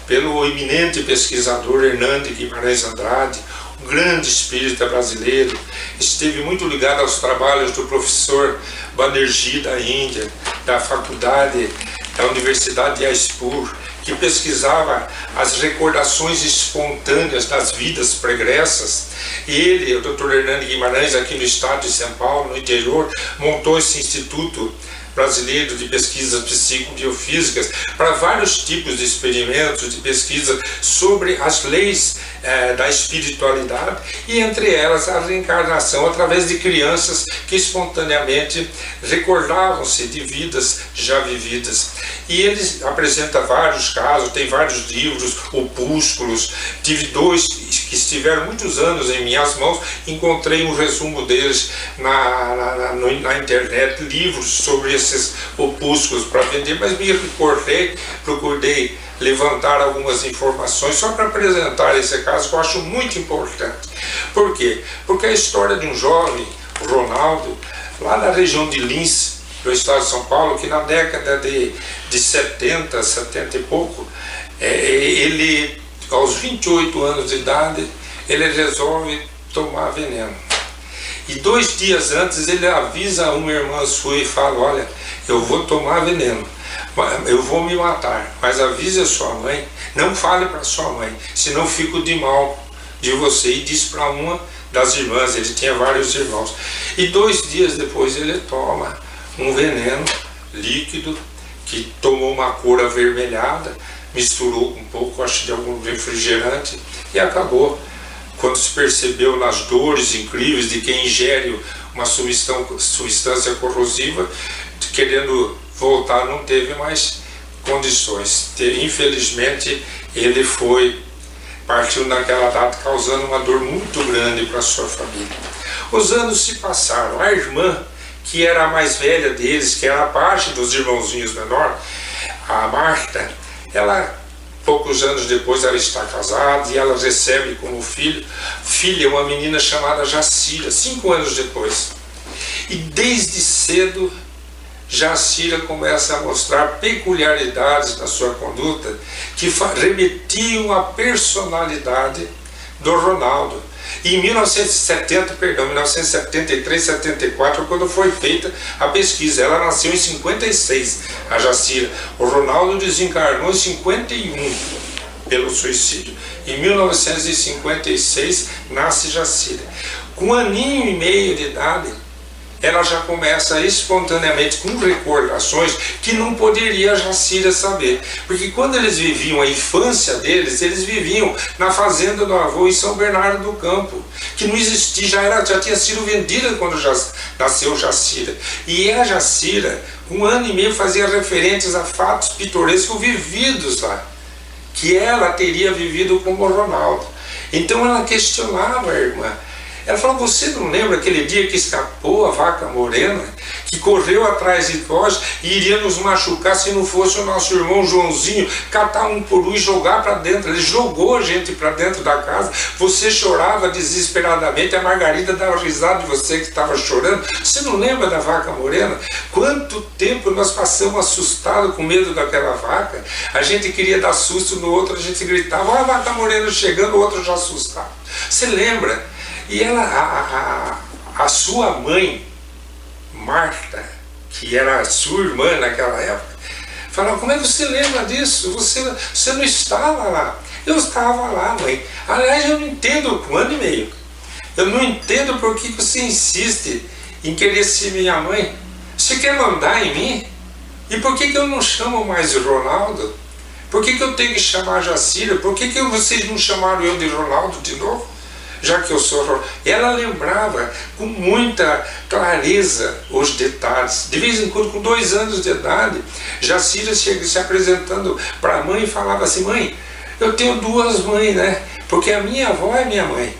pelo eminente pesquisador Hernando Guimarães Andrade, um grande espírita brasileiro. Esteve muito ligado aos trabalhos do professor Banerjee da Índia, da faculdade da Universidade de Jaipur, que pesquisava as recordações espontâneas das vidas pregressas. E ele, o Dr. Hernando Guimarães, aqui no estado de São Paulo, no interior, montou esse Instituto Brasileiro de Pesquisas Psicobiofísicas para vários tipos de experimentos de pesquisa sobre as leis da espiritualidade e entre elas a reencarnação através de crianças que espontaneamente recordavam-se de vidas já vividas. E ele apresenta vários casos, tem vários livros, opúsculos. Tive dois que estiveram muitos anos em minhas mãos, encontrei um resumo deles na internet, livros sobre esses opúsculos para vender, mas me recordei, procurei levantar algumas informações só para apresentar esse caso que eu acho muito importante. Por quê? Porque a história de um jovem, o Ronaldo, lá na região de Lins, do estado de São Paulo, que na década de 70 e pouco, ele, aos 28 anos de idade, ele resolve tomar veneno. E 2 dias antes ele avisa uma irmã sua e fala: olha, eu vou tomar veneno, eu vou me matar, mas avise a sua mãe, não fale para sua mãe, senão fico de mal de você. E diz para uma das irmãs, ele tinha vários irmãos. E 2 dias depois ele toma um veneno líquido que tomou uma cor avermelhada, misturou um pouco, acho, de algum refrigerante e acabou. Quando se percebeu nas dores incríveis de quem ingere uma substância corrosiva, querendo voltar, não teve mais condições. Infelizmente, ele partiu naquela data causando uma dor muito grande para a sua família. Os anos se passaram. A irmã, que era a mais velha deles, que era a parte dos irmãozinhos menor, a Marta, poucos anos depois ela está casada e ela recebe como filha uma menina chamada Jacira, 5 anos depois. E desde cedo Jacira começa a mostrar peculiaridades na sua conduta que remetiam à personalidade do Ronaldo. E em 1973, 74, quando foi feita a pesquisa, ela nasceu em 56, a Jacira. O Ronaldo desencarnou em 51 pelo suicídio. Em 1956 nasce Jacira. Com 1 aninho e meio de idade, ela já começa espontaneamente com recordações que não poderia a Jacira saber. Porque quando eles viviam a infância deles, eles viviam na fazenda do avô em São Bernardo do Campo, que não existia, já tinha sido vendida quando nasceu Jacira. E a Jacira, com 1 ano e meio, fazia referências a fatos pitorescos vividos lá, que ela teria vivido como Ronaldo. Então ela questionava a irmã. Ela falou, você não lembra aquele dia que escapou a vaca morena, que correu atrás de nós e iria nos machucar se não fosse o nosso irmão Joãozinho catar um por um e jogar para dentro? Ele jogou a gente para dentro da casa, você chorava desesperadamente, a Margarida dava risada de você que estava chorando. Você não lembra da vaca morena? Quanto tempo nós passamos assustados com medo daquela vaca? A gente queria dar susto no outro, a gente gritava, olha a vaca morena chegando, o outro já assustava. Você lembra? E ela, a sua mãe, Marta, que era a sua irmã naquela época, falava, como é que você lembra disso? Você não estava lá. Eu estava lá, mãe. Aliás, eu não entendo, um ano e meio. Eu não entendo por que você insiste em querer ser minha mãe. Você quer mandar em mim? E por que eu não chamo mais o Ronaldo? Por que eu tenho que chamar a Jacira? Por que vocês não chamaram eu de Ronaldo de novo? Já que eu sou... Ela lembrava com muita clareza os detalhes. De vez em quando, com 2 anos de idade, Jacira se apresentando para a mãe e falava assim, mãe, eu tenho 2 mães, né? Porque a minha avó é minha mãe,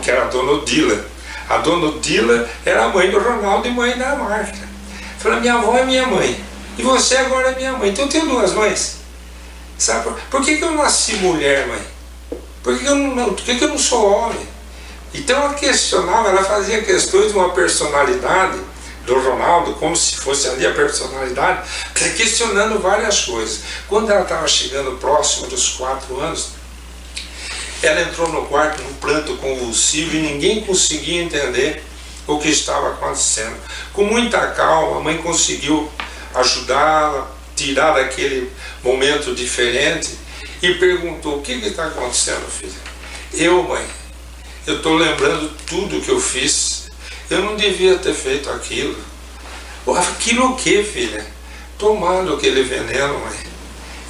que era a Dona Odila. A Dona Odila era a mãe do Ronaldo e mãe da Marta. Falei, minha avó é minha mãe, e você agora é minha mãe, então eu tenho 2 mães. Sabe? Por que eu nasci mulher, mãe? Por que eu não sou homem? Então ela questionava, ela fazia questões de uma personalidade do Ronaldo, como se fosse ali a personalidade, questionando várias coisas. Quando ela estava chegando próximo dos 4 anos, ela entrou no quarto num pranto convulsivo e ninguém conseguia entender o que estava acontecendo. Com muita calma, a mãe conseguiu ajudá-la, tirar daquele momento diferente e perguntou, o que está acontecendo, filha? Mãe, eu estou lembrando tudo que eu fiz. Eu não devia ter feito aquilo. Aquilo o que, filha? Tomando aquele veneno, mãe.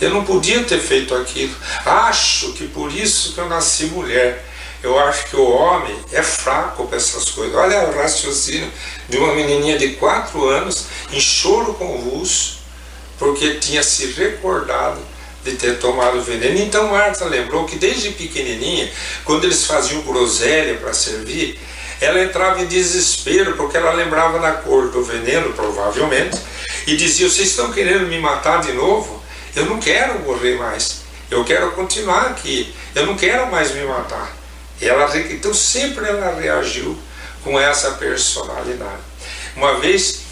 Eu não podia ter feito aquilo. Acho que por isso que eu nasci mulher. Eu acho que o homem é fraco para essas coisas. Olha o raciocínio de uma menininha de 4 anos em choro convulso, porque tinha se recordado de ter tomado veneno. Então Marta lembrou que desde pequenininha, quando eles faziam groselha para servir, ela entrava em desespero, porque ela lembrava da cor do veneno, provavelmente, e dizia, vocês estão querendo me matar de novo? Eu não quero morrer mais, eu quero continuar aqui, eu não quero mais me matar. Então sempre ela reagiu com essa personalidade. Uma vez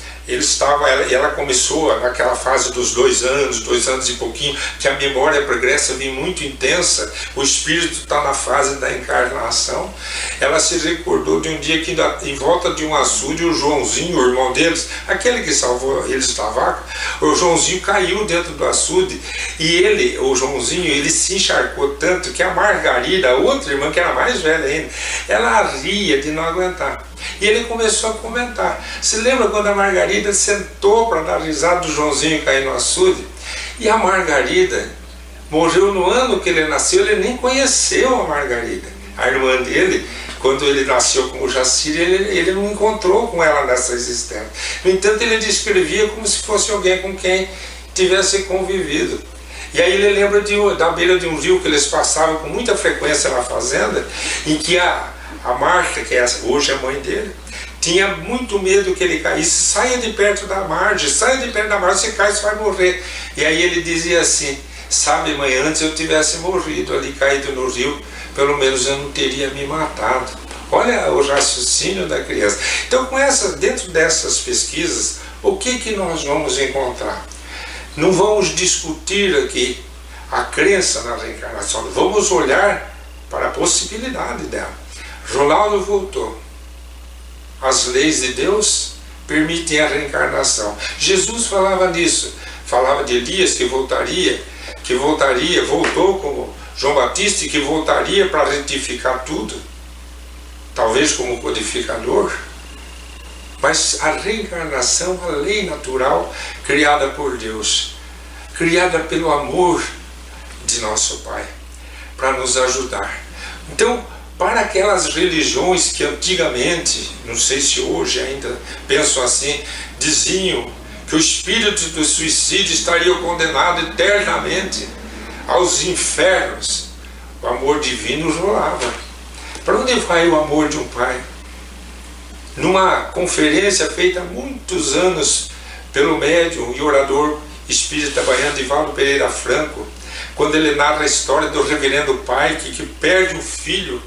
ela começou naquela fase dos 2 anos e pouquinho, que a memória pregressa vem muito intensa, o espírito está na fase da encarnação. Ela se recordou de um dia que em volta de um açude, o Joãozinho, o irmão deles, aquele que salvou eles da vaca, o Joãozinho caiu dentro do açude e o Joãozinho, ele se encharcou tanto que a Margarida, a outra irmã, que era mais velha ainda, ela ria de não aguentar. E ele começou a comentar. Se lembra quando a Margarida sentou para dar risada do Joãozinho cair no açude? E a Margarida morreu no ano que ele nasceu, ele nem conheceu a Margarida. A irmã dele, quando ele nasceu como Jacira, ele não encontrou com ela nessa existência. No entanto, ele descrevia como se fosse alguém com quem tivesse convivido. E aí ele lembra da beira de um rio que eles passavam com muita frequência na fazenda, em que a Marta, que hoje é a mãe dele, tinha muito medo que ele caísse. Saia de perto da margem, você cai, você vai morrer. E aí ele dizia assim, sabe, mãe, antes eu tivesse morrido ali, caído no rio, pelo menos eu não teria me matado. Olha o raciocínio da criança. Então, dentro dessas pesquisas, o que nós vamos encontrar? Não vamos discutir aqui a crença na reencarnação, vamos olhar para a possibilidade dela. Ronaldo voltou. As leis de Deus permitem a reencarnação. Jesus falava nisso, falava de Elias que voltaria, voltou como João Batista e que voltaria para retificar tudo, talvez como codificador. Mas a reencarnação, a lei natural criada por Deus, criada pelo amor de nosso Pai, para nos ajudar. Então, para aquelas religiões que antigamente, não sei se hoje ainda pensam assim, diziam que o espírito do suicídio estaria condenado eternamente aos infernos, o amor divino rolava. Para onde vai o amor de um pai numa conferência feita há muitos anos pelo médium e orador espírita baiano Divaldo Pereira Franco, quando ele narra a história do reverendo Pike, que perde um filho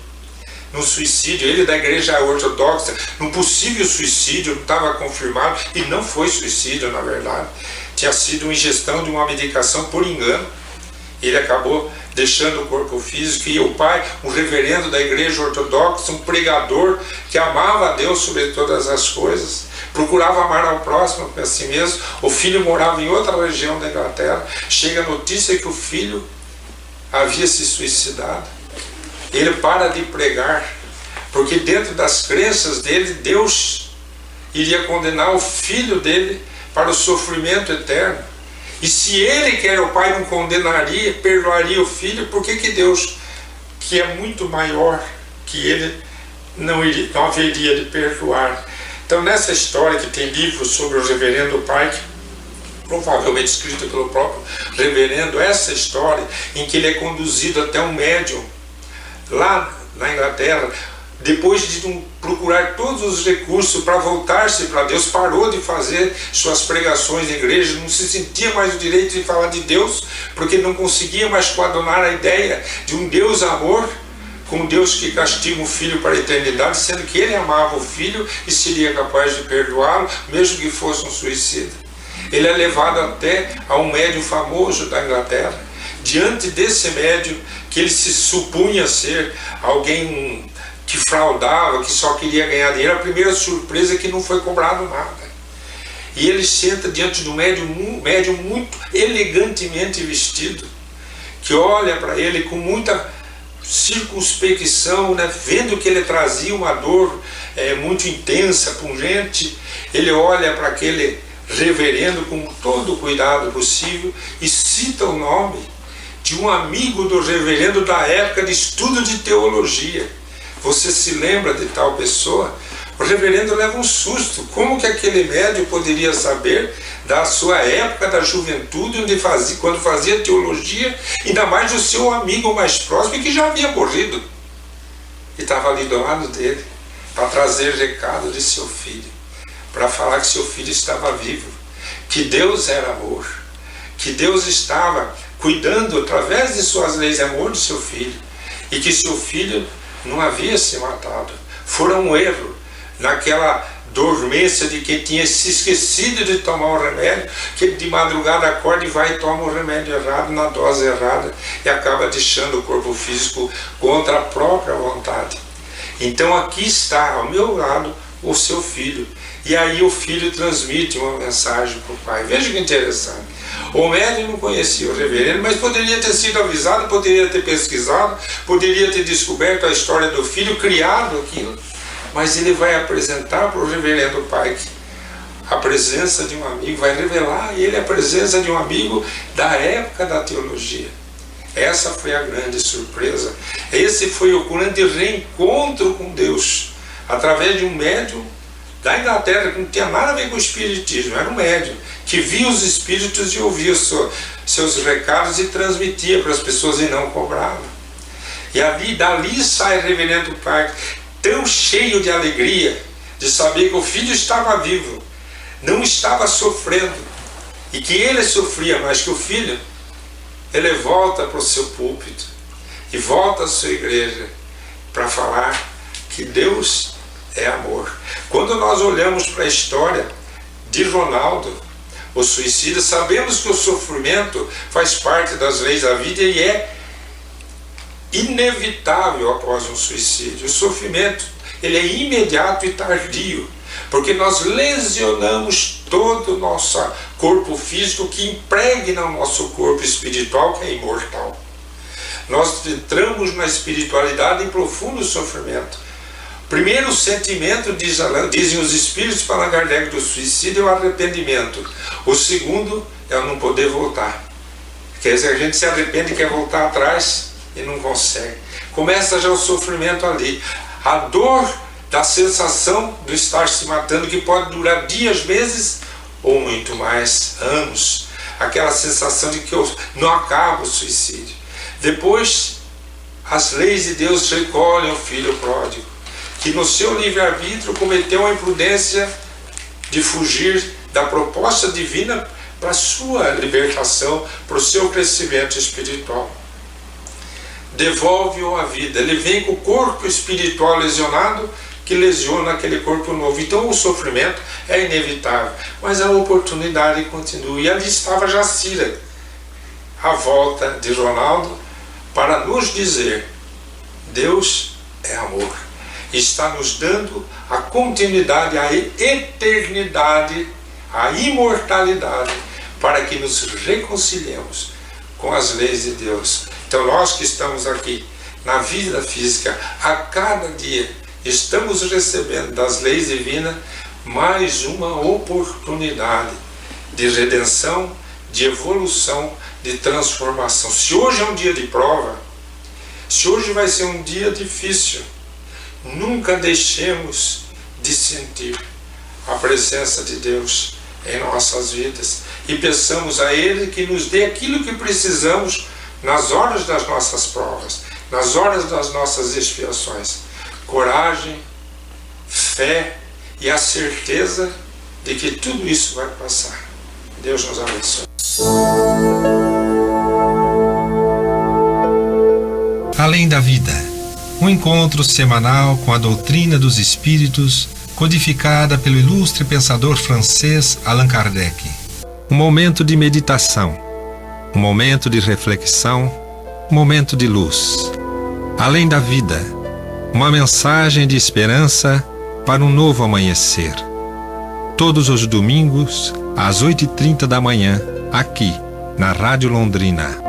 no suicídio, ele da igreja ortodoxa, num possível suicídio, não estava confirmado, e não foi suicídio na verdade, tinha sido uma ingestão de uma medicação por engano. Ele acabou deixando o corpo físico, e o pai, um reverendo da igreja ortodoxa, um pregador que amava a Deus sobre todas as coisas, procurava amar ao próximo a si mesmo. O filho morava em outra região da Inglaterra, chega a notícia que o filho havia se suicidado. Ele para de pregar, porque dentro das crenças dele, Deus iria condenar o filho dele para o sofrimento eterno. E se ele, que era o pai, não condenaria, perdoaria o filho, por que Deus, que é muito maior que ele, não haveria de perdoar? Então, nessa história, que tem livros sobre o reverendo Pike, provavelmente escrito pelo próprio reverendo, essa história em que ele é conduzido até um médium lá na Inglaterra, depois de procurar todos os recursos para voltar-se para Deus, parou de fazer suas pregações na igreja, não se sentia mais o direito de falar de Deus, porque não conseguia mais coadunar a ideia de um Deus amor com um Deus que castiga um filho para a eternidade, sendo que ele amava o filho e seria capaz de perdoá-lo, mesmo que fosse um suicida. Ele é levado até a um médium famoso da Inglaterra. Diante desse médium, que ele se supunha ser alguém que fraudava, que só queria ganhar dinheiro, a primeira surpresa é que não foi cobrado nada. E ele senta diante de um médium muito elegantemente vestido, que olha para ele com muita circunspecção, né, vendo que ele trazia uma dor muito intensa, pungente. Ele olha para aquele reverendo com todo o cuidado possível e cita o nome de um amigo do reverendo da época de estudo de teologia. Você se lembra de tal pessoa? O reverendo leva um susto. Como que aquele médium poderia saber da sua época, da juventude, quando fazia teologia, ainda mais do seu amigo mais próximo, que já havia morrido? E estava ali do lado dele, para trazer recado de seu filho, para falar que seu filho estava vivo, que Deus era amor, que Deus estava cuidando, através de suas leis de amor, do seu filho, e que seu filho não havia se matado. Fora um erro, naquela dormência de quem tinha se esquecido de tomar o remédio, que de madrugada acorda e vai e toma o remédio errado, na dose errada, e acaba deixando o corpo físico contra a própria vontade. Então aqui está, ao meu lado, o seu filho. E aí o filho transmite uma mensagem para o pai. Veja que interessante. O médium não conhecia o reverendo, mas poderia ter sido avisado, poderia ter pesquisado, poderia ter descoberto a história do filho, criado aquilo. Mas ele vai apresentar para o reverendo Pike a presença de um amigo, vai revelar a ele a presença de um amigo da época da teologia. Essa foi a grande surpresa. Esse foi o grande reencontro com Deus, através de um médium da Inglaterra, que não tinha nada a ver com o espiritismo, era um médium que via os espíritos e ouvia seus recados e transmitia para as pessoas e não cobrava. E dali sai o reverendo Pike, tão cheio de alegria de saber que o filho estava vivo, não estava sofrendo, e que ele sofria mais que o filho. Ele volta para o seu púlpito e volta à sua igreja para falar que Deus é amor. Quando nós olhamos para a história de Ronaldo, o suicida, sabemos que o sofrimento faz parte das leis da vida e é inevitável após um suicídio. O sofrimento, ele é imediato e tardio, porque nós lesionamos todo o nosso corpo físico, que impregna o nosso corpo espiritual, que é imortal. Nós entramos na espiritualidade em profundo sofrimento. Primeiro sentimento, dizem os espíritos para Allan Kardec, do suicídio é o arrependimento. O segundo é o não poder voltar. Quer dizer, a gente se arrepende e quer voltar atrás e não consegue. Começa já o sofrimento ali. A dor da sensação de estar se matando, que pode durar dias, meses ou muito mais, anos. Aquela sensação de que não acaba o suicídio. Depois, as leis de Deus recolhem o filho pródigo. que no seu livre-arbítrio cometeu a imprudência de fugir da proposta divina para a sua libertação, para o seu crescimento espiritual. Devolve-o à vida. Ele vem com o corpo espiritual lesionado, que lesiona aquele corpo novo. Então o sofrimento é inevitável, mas a oportunidade continua. E ali estava Jacira, à volta de Ronaldo, para nos dizer: Deus é amor. Está nos dando a continuidade, a eternidade, a imortalidade, para que nos reconciliemos com as leis de Deus. Então nós que estamos aqui na vida física, a cada dia estamos recebendo das leis divinas mais uma oportunidade de redenção, de evolução, de transformação. Se hoje é um dia de prova, se hoje vai ser um dia difícil, nunca deixemos de sentir a presença de Deus em nossas vidas e peçamos a Ele que nos dê aquilo que precisamos nas horas das nossas provas, nas horas das nossas expiações. Coragem, fé e a certeza de que tudo isso vai passar. Deus nos abençoe. Além da vida, um encontro semanal com a doutrina dos espíritos, codificada pelo ilustre pensador francês Allan Kardec. Um momento de meditação, um momento de reflexão, um momento de luz. Além da vida, uma mensagem de esperança para um novo amanhecer. Todos os domingos, às 8h30 da manhã, aqui, na Rádio Londrina.